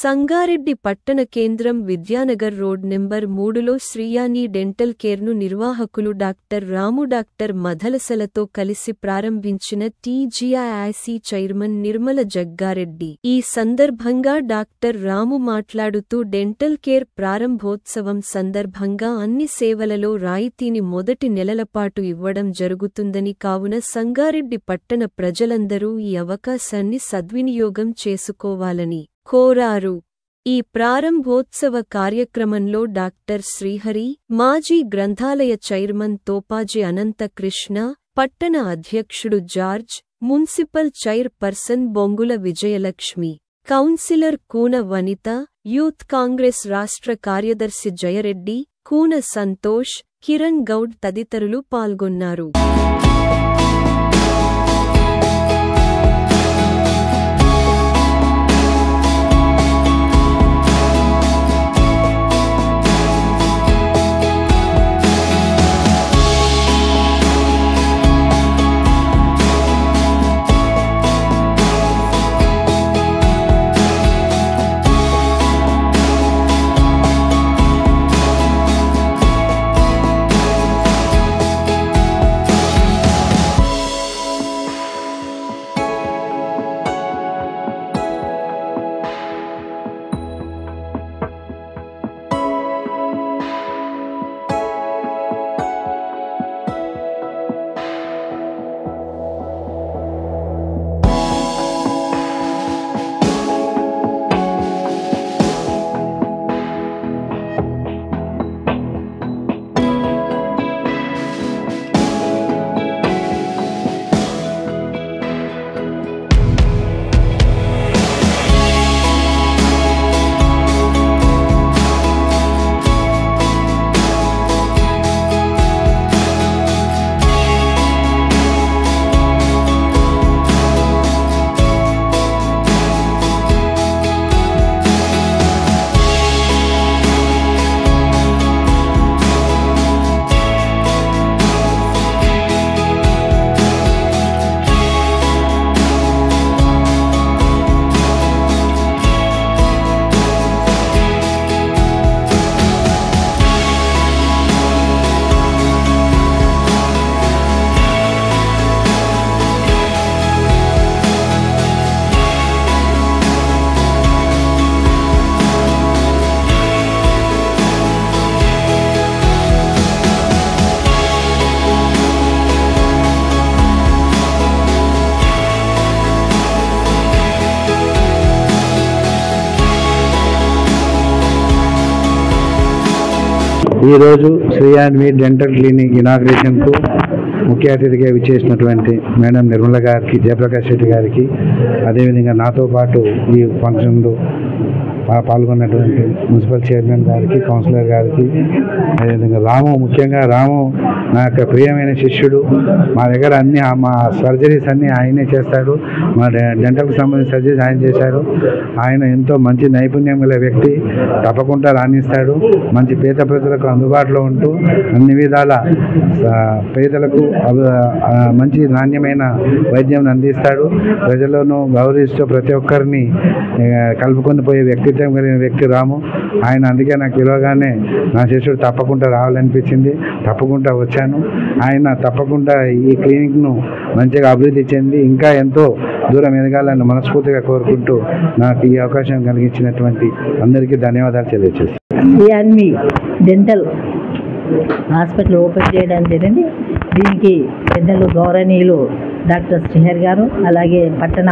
సంగారెడ్డి పట్టణ కేంద్రం Vidyanagar road number 3లో శ్రీయాని dental కేర్ను నిర్వాహకులు డాక్టర్ రాము డాక్టర్ మధలసలతో కలిసి ప్రారంభించిన టీజీఐఐసి చైర్మన్ నిర్మల జగ్గారెడ్డి. ఈ సందర్భంగా డాక్టర్ రాము మాట్లాడుతూ డెంటల్ కేర్ ప్రారంభోత్సవం సందర్భంగా అన్ని సేవలలో రాయితీని మొదటి నెలలపాటు ఇవ్వడం జరుగుతుందని, కావున సంగారెడ్డి పట్టణ ప్రజలందరూ ఈ అవకాశాన్ని సద్వినియోగం చేసుకోవాలని కోరారు. ఈ ప్రారంభోత్సవ కార్యక్రమంలో డాక్టర్ శ్రీహరి, మాజీ గ్రంథాలయ చైర్మన్ తోపాజి అనంత కృష్ణ, పట్టణ అధ్యక్షుడు జార్జ్, మున్సిపల్ చైర్ పర్సన్ బొంగుల విజయలక్ష్మి, కౌన్సిలర్ కూన వనిత, యూత్ కాంగ్రెస్ రాష్ట్ర కార్యదర్శి జయరెడ్డి, కూన సంతోష్, కిరణ్ గౌడ్ తదితరులు పాల్గొన్నారు. ఈరోజు శ్రీయాని డెంటల్ క్లినిక్ ఇనాగ్రేషన్కు ముఖ్య అతిథిగా విచ్చేసినటువంటి మేడం నిర్మల గారికి, జయప్రకాష్ రెడ్డి గారికి, అదేవిధంగా నాతో పాటు ఈ ఫంక్షన్లో పాల్గొన్నటువంటి మున్సిపల్ చైర్మన్ గారికి, కౌన్సిలర్ గారికి, అదేవిధంగా రాము, ముఖ్యంగా రాము నా యొక్క ప్రియమైన శిష్యుడు. మా దగ్గర అన్ని మా సర్జరీస్ అన్నీ ఆయనే చేస్తాడు. మా డెంటల్కి సంబంధించిన సర్జరీస్ ఆయన చేశారు. ఆయన ఎంతో మంచి నైపుణ్యం గల వ్యక్తి, తప్పకుండా రాణిస్తాడు. మంచి పేద ప్రజలకు అందుబాటులో ఉంటూ అన్ని విధాల పేదలకు మంచి నాణ్యమైన వైద్యం అందిస్తాడు. ప్రజలను గౌరవిస్తూ ప్రతి ఒక్కరిని కలుపుకొని పోయే వ్యక్తిత్వం కలిగిన వ్యక్తి రాము. ఆయన అందుకే నాకు పిలవగానే నా శిష్యుడు తప్పకుండా రావాలనిపించింది, తప్పకుండా వచ్చాను. ఆయన తప్పకుండా ఈ క్లినిక్ను మంచిగా అభివృద్ధి చెంది ఇంకా ఎంతో దూరం ఎదగాలని మనస్ఫూర్తిగా కోరుకుంటూ నాకు ఈ అవకాశం కలిగించినటువంటి అందరికీ ధన్యవాదాలు తెలియజేస్తాను. శ్రీయాని డెంటల్ హాస్పిటల్ ఓపెన్ చేయడం జరిగింది. దీనికి పెద్దలు గౌరవనీయులు డాక్టర్ శ్రీహరి గారు, అలాగే పట్టణ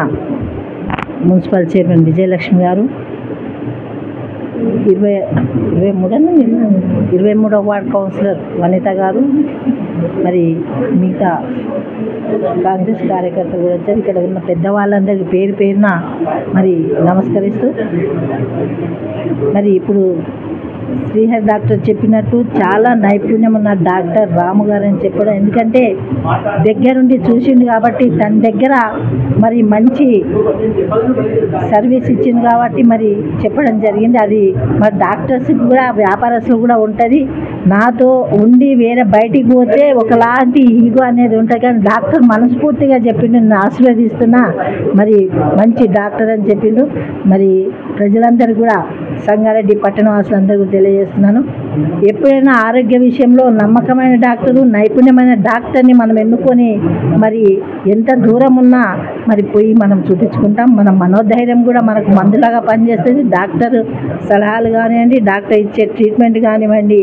మున్సిపల్ చైర్మన్ విజయలక్ష్మి గారు, 23వ వార్డ్ కౌన్సిలర్ వనిత గారు, మరి మిగతా కాంగ్రెస్ కార్యకర్తలు కూడా వచ్చారు. ఇక్కడ ఉన్న పెద్దవాళ్ళందరికీ పేరు పేరున మరి నమస్కరిస్తూ, మరి ఇప్పుడు శ్రీహరి డాక్టర్ చెప్పినట్టు చాలా నైపుణ్యం ఉన్న డాక్టర్ రాము గారు అని చెప్పడం, ఎందుకంటే దగ్గరుండి చూసిండు కాబట్టి తన దగ్గర మరి మంచి సర్వీస్ ఇచ్చింది కాబట్టి మరి చెప్పడం జరిగింది. అది మరి డాక్టర్స్కి కూడా వ్యాపారస్తులు కూడా ఉంటుంది. నాతో ఉండి వేరే బయటికి పోతే ఒకలాంటి ఈగో అనేది ఉంటుంది, కానీ డాక్టర్ మనస్ఫూర్తిగా చెప్పిండు, నేను ఆశీర్వదిస్తున్నా, మరి మంచి డాక్టర్ అని చెప్పిండు. మరి ప్రజలందరూ కూడా సంగారెడ్డి పట్టణ వాసులందరూ తెలియజేస్తున్నాను, ఎప్పుడైనా ఆరోగ్య విషయంలో నమ్మకమైన డాక్టరు, నైపుణ్యమైన డాక్టర్ని మనం ఎన్నుకొని మరి ఎంత దూరం ఉన్నా మరి పోయి మనం చూపించుకుంటాం. మన మనోధైర్యం కూడా మనకు మందులాగా పనిచేస్తుంది. డాక్టర్ సలహాలు కానివ్వండి, డాక్టర్ ఇచ్చే ట్రీట్మెంట్ కానివ్వండి,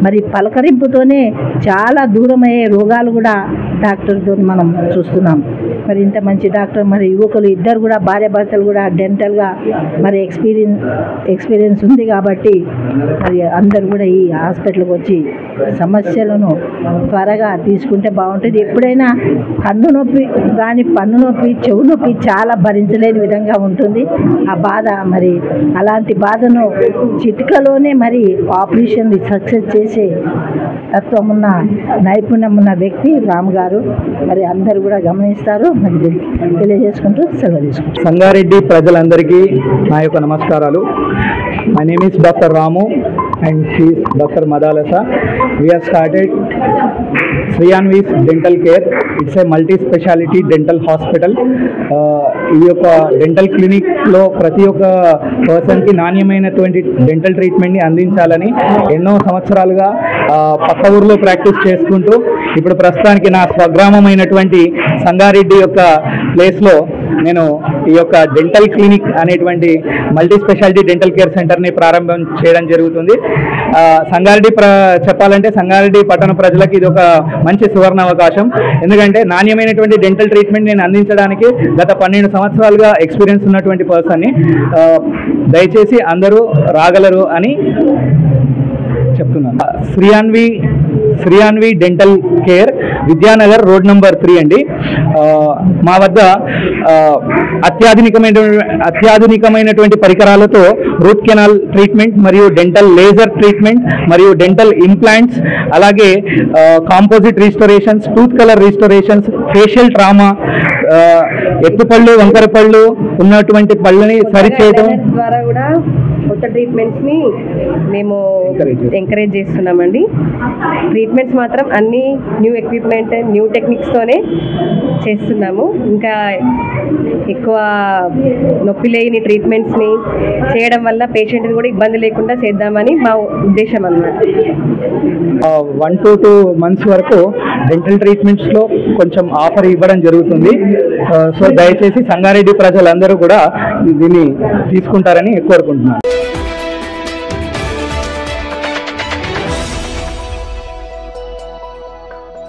మరి పలకరింపుతోనే చాలా దూరం అయ్యే రోగాలు కూడా డాక్టర్తో మనం చూస్తున్నాం. మరి ఇంత మంచి డాక్టర్, మరి యువకులు ఇద్దరు కూడా భార్యాభర్తలు కూడా డెంటల్గా మరి ఎక్స్పీరియన్స్ ఉంది కాబట్టి మరి అందరు కూడా ఈ హాస్పిటల్కి వచ్చి సమస్యలను త్వరగా తీసుకుంటే బాగుంటుంది. ఎప్పుడైనా కన్ను నొప్పి కానీ పన్ను నొప్పి, చెవు నొప్పి చాలా భరించలేని విధంగా ఉంటుంది ఆ బాధ. మరి అలాంటి బాధను చిటికలోనే మరి ఆపరేషన్ సక్సెస్ చేసే తత్వం ఉన్న నైపుణ్యం ఉన్న వ్యక్తి రాము గారు. మరి అందరూ కూడా గమనిస్తారు. మరి తెలియజేసుకుంటూ సెలవు తీసుకుంటారు. సంగారెడ్డి ప్రజలందరికీ నా యొక్క నమస్కారాలు. My name is doctor Ramu and she is doctor Madalasa. We have started Sriyanvis Dental Care. It's a multi-speciality dental hospital. ఈ యొక్క డెంటల్ క్లినిక్లో ప్రతి ఒక్క పర్సన్కి నాణ్యమైనటువంటి డెంటల్ ట్రీట్మెంట్ని అందించాలని ఎన్నో సంవత్సరాలుగా పక్క ఊర్లో ప్రాక్టీస్ చేసుకుంటూ ఇప్పుడు ప్రస్తుతానికి నా స్వగ్రామమైనటువంటి సంగారెడ్డి యొక్క ప్లేస్లో నేను ఈ యొక్క డెంటల్ క్లినిక్ అనేటువంటి మల్టీ స్పెషాలిటీ డెంటల్ కేర్ సెంటర్ని ప్రారంభం చేయడం జరుగుతుంది. సంగారెడ్డి చెప్పాలంటే సంగారెడ్డి పట్టణ ప్రజలకు ఇది ఒక మంచి సువర్ణ అవకాశం. ఎందుకంటే నాణ్యమైనటువంటి డెంటల్ ట్రీట్మెంట్ నేను అందించడానికి గత 12 సంవత్సరాలుగా ఎక్స్పీరియన్స్ ఉన్నటువంటి పర్సన్ని. దయచేసి అందరూ రాగలరు అని చెప్తున్నాను. Shreeyanvi dental care, Vidyanagar road number 3 అండి. మా వద్ద అత్యాధునికమైనటువంటి పరికరాలతో రూట్ కెనాల్ ట్రీట్మెంట్ మరియు డెంటల్ లేజర్ ట్రీట్మెంట్ మరియు డెంటల్ ఇంప్లాంట్స్, అలాగే composite restorations, tooth colour restorations, facial trauma, ఎత్తుపళ్ళు వంకర పళ్ళు ఉన్నటువంటి పళ్ళని సరిచేయడం ద్వారా కూడా కొత్త ట్రీట్మెంట్స్ని మేము ఎంకరేజ్ చేస్తున్నామండి. ట్రీట్మెంట్స్ మాత్రం అన్ని న్యూ ఎక్విప్మెంట్, న్యూ టెక్నిక్స్తోనే చేస్తున్నాము. ఇంకా ఎక్కువ నొప్పి లేని ట్రీట్మెంట్స్ని చేయడం వల్ల పేషెంట్ని కూడా ఇబ్బంది లేకుండా చేద్దామని మా ఉద్దేశం అన్నమాట. 1 to 2 months వరకు డెంటల్ ట్రీట్మెంట్స్లో కొంచెం ఆఫర్ ఇవ్వడం జరుగుతుంది. సో దయచేసి సంగారెడ్డి ప్రజలందరూ కూడా దీన్ని తీసుకుంటారని కోరుకుంటున్నాను.